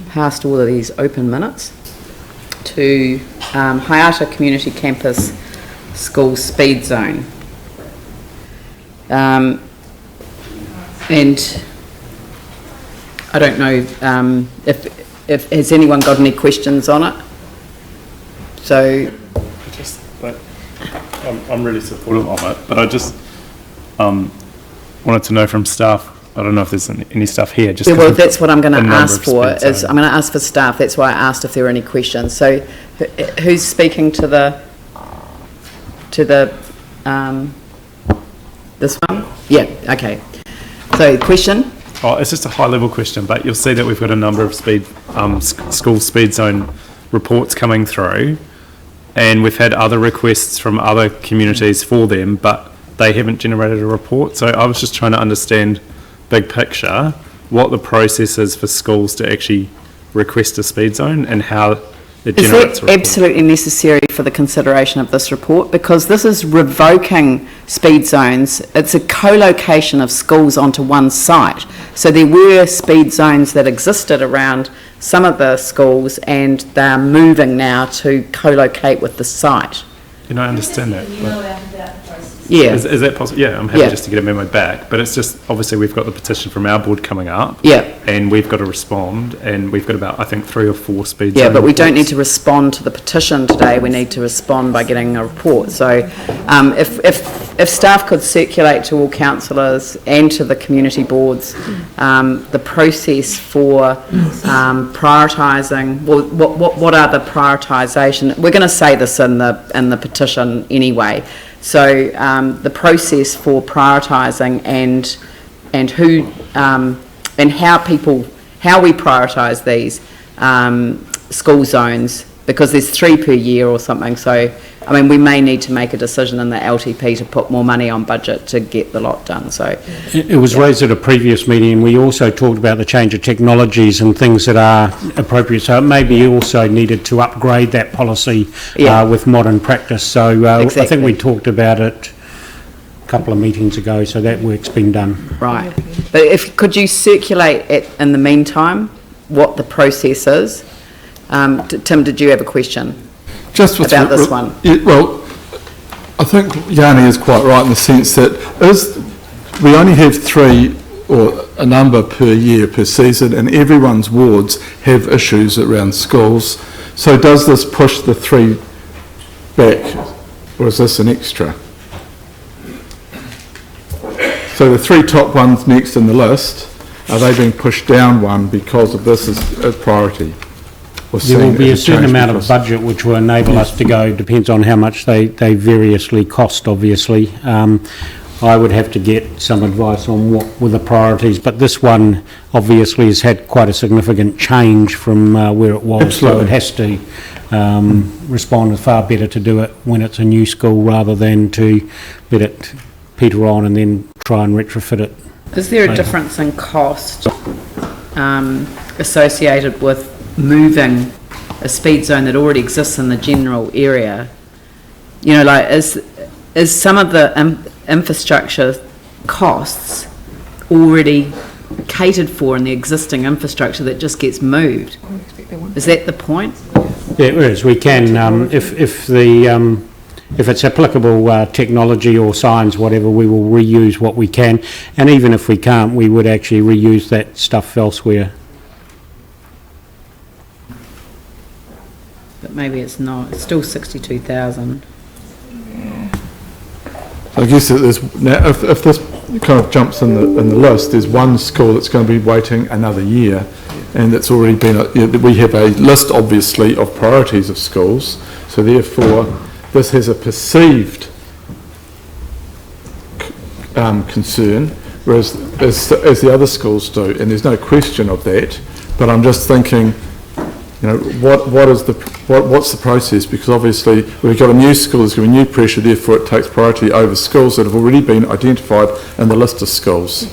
past all of these open minutes to Haeata Community Campus School Speed Zone. And I don't know if has anyone got any questions on it? So I'm really supportive of it, but I just wanted to know from staff. I don't know if there's any stuff here. Just yeah, well, that's what I'm going to ask for. Is I'm going to ask for staff. That's why I asked if there were any questions. So, who's speaking to the this one? Yeah. Okay. So, question. Oh, it's just a high-level question, but you'll see that we've got a number of school speed zone reports coming through, and we've had other requests from other communities for them, but they haven't generated a report. So I was just trying to understand, big picture, what the process is for schools to actually request a speed zone and how it generates a report. Is that absolutely necessary for the consideration of this report? Because this is revoking speed zones. It's a co-location of schools onto one site. So there were speed zones that existed around some of the schools, and they're moving now to co-locate with the site. You know, I understand that. Yeah. Is that possible? Yeah, I'm happy just to get a memo back. But it's just, obviously, we've got the petition from our board coming up. Yeah. And we've got to respond. And we've got about, I think, 3 or 4 speed zone but we reports. don't need to respond to the petition today. We need to respond by getting a report. So if staff could circulate to all councillors and to the community boards the process for prioritising, well, what are the prioritisation? We're going to say this in the petition anyway. So the process for prioritising and who and how we prioritise these school zones, because there's 3 per year or something. So I mean, we may need to make a decision in the LTP to put more money on budget to get the lot done. So it was raised at a previous meeting, and we also talked about the change of technologies and things that are appropriate. So it may be also needed to upgrade that policy with modern practice. So exactly. I think we talked about it a couple of meetings ago. So that work's been done. Right. But could you circulate it in the meantime what the process is? Tim, did you have a question? Just about this one? Well, I think Yanni is quite right in the sense that we only have 3 or a number per year, per season, and everyone's wards have issues around schools. So does this push the 3 back, or is this an extra? So the 3 top ones next in the list, are they being pushed down one because of this as a priority? There will be a certain amount of budget which will enable us to go, depends on how much they variously cost, obviously. I would have to get some advice on what were the priorities, but this one obviously has had quite a significant change from where it was. Absolutely. So it has to respond. It's far better to do it when it's a new school rather than to let it peter on and then try and retrofit it. Is there a difference in cost associated with moving a speed zone that already exists in the general area? You know, like is some of the infrastructure costs already catered for in the existing infrastructure that just gets moved? Is that the point? Yeah, it is. We can, if it's applicable technology or science, whatever, we will reuse what we can. And even if we can't, we would actually reuse that stuff elsewhere. But maybe it's not. It's still 62,000. I guess that there's now, if this kind of jumps in the list, there's one school that's going to be waiting another year, and that's already been. We have a list, obviously, of priorities of schools. So therefore, this has a perceived concern, whereas as the other schools do, and there's no question of that. But I'm just thinking, you know, what's the process? Because obviously we've got a new school, there's going to be new pressure, therefore it takes priority over schools that have already been identified in the list of schools.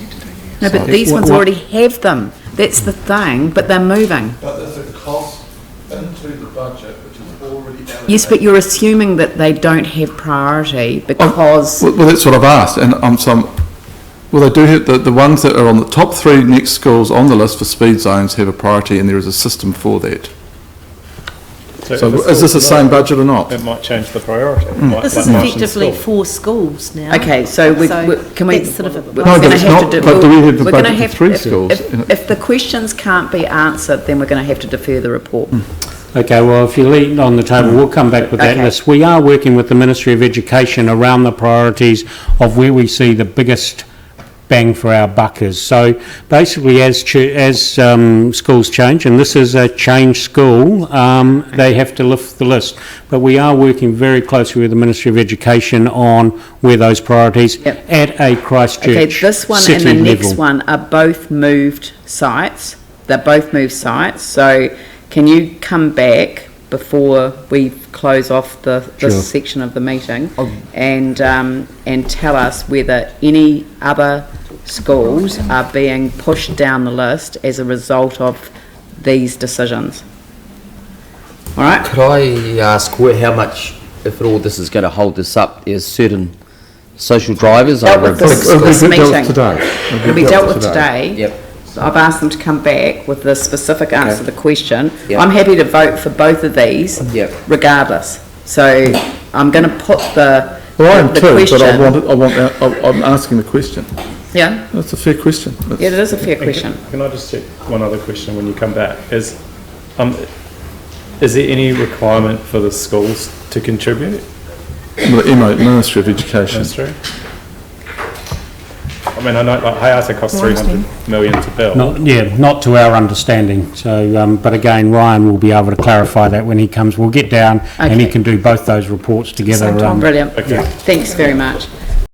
No, but these ones already have them. That's the thing, but they're moving. But there's a cost into the budget which is already allocated. Yes, but you're assuming that they don't have priority because... Well, that's what I've asked, and Well, they do have, the ones that are on the top 3 next schools on the list for speed zones have a priority, and there is a system for that. So is this the same budget or not? It might change the priority. This is effectively 4 schools now. Okay, so can we? That's sort of a- we're No, but gonna it's have not- to but do we have the we're gonna budget for have- 3 if- schools? If the questions can't be answered, then we're going to have to defer the report. Okay, well, if you leave it on the table, we'll come back with that Okay. list. We are working with the Ministry of Education around the priorities of where we see the biggest bang for our buck is. So basically, as schools change, and this is a change school, they have to lift the list. But we are working very closely with the Ministry of Education on where those priorities Yep. at a Christchurch Okay, this one and city the next level. one are both moved sites. They're both moved sites. So can you come back before we close off this Sure. section of the meeting and tell us whether any other schools are being pushed down the list as a result of these decisions? All right? Could I ask how much, if at all, this is going to hold this up? There's certain social drivers Dealt over with a this- big It'll be this dealt with meeting. today. It'll be dealt with today. Yep. So I've asked them to come back with the specific answer to the question. Yep. I'm happy to vote for both of these, Yep. regardless. So I'm going to put the Well, I am the too, question. but I'm asking the question. Yeah, That's a fair question. yeah, it is a fair question. Can I just check one other question when you come back? Is there any requirement for the schools to contribute? The Ministry of Education. Ministry? I mean, I know like Haeata costs 300 million to build. Not to our understanding. So, but again, Ryan will be able to clarify that when he comes. We'll get down and he Okay. can do both those reports together. Brilliant. Okay. Thanks very much.